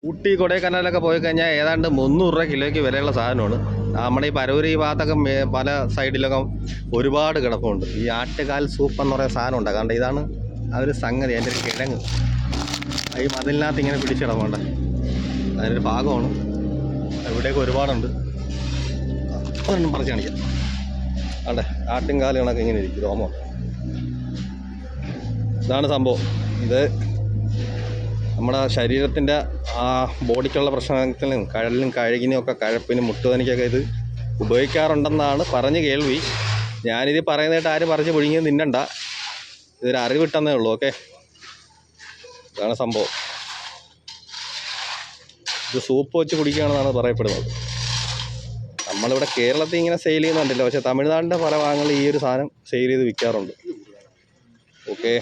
ഊട്ടി കൊടൈക്കനാലൊക്കെ പോയി കഴിഞ്ഞാൽ ഏതാണ്ട് 300 രൂപ കിലോയ്ക്ക് വിലയുള്ള സാധനമാണ്. നമ്മുടെ ഈ പരവൂർ ഈ ഭാഗത്തൊക്കെ പല സൈഡിലൊക്കെ ഒരുപാട് കിടപ്പുണ്ട്. ഈ ആട്ടുകാൽ സൂപ്പ് എന്ന് പറയുന്ന സാധനം ഉണ്ട്. കാരണം ഇതാണ് അതൊരു സംഗതി. അതിൻ്റെ ഒരു കിഴങ്ങ് ഈ മതിലിനകത്ത് ഇങ്ങനെ പിടിച്ചിടമുണ്ട്. അതിനൊരു ഭാഗമാണ്. ഇവിടെയൊക്കെ ഒരുപാടുണ്ട്. ഒരെണ്ണം പറിച്ച് കാണിക്കാം. ആണ്ടെ ആട്ടുംകാല് കണക്ക് ഇങ്ങനെ ഇരിക്കും രോമം. ഇതാണ് സംഭവം. ഇത് നമ്മുടെ ശരീരത്തിൻ്റെ ആ ബോഡിക്കുള്ള പ്രശ്നത്തിനും കഴലിനും കഴുകിനും ഒക്കെ കഴപ്പിനും മുട്ടുവേദനയ്ക്കൊക്കെ ഇത് ഉപയോഗിക്കാറുണ്ടെന്നാണ് പറഞ്ഞ് കേൾവി. ഞാനിത് പറയുന്നതായിട്ട് ആരും പറഞ്ഞ് പുഴുങ്ങിയത് തിന്നണ്ട. ഇതൊരു അറിവ് കിട്ടുന്നേ ഉള്ളൂ. ഓക്കെ, ഇതാണ് സംഭവം. ഇത് സൂപ്പ് വെച്ച് കുടിക്കുകയാണെന്നാണ് പറയപ്പെടുന്നത്. നമ്മളിവിടെ കേരളത്തിൽ ഇങ്ങനെ സെയിൽ ചെയ്യുന്നുണ്ടല്ലോ, പക്ഷേ തമിഴ്നാടിൻ്റെ പല ഭാഗങ്ങളിൽ ഈ ഒരു സാധനം സെയിൽ ചെയ്ത് വിൽക്കാറുണ്ട്. ഓക്കെ.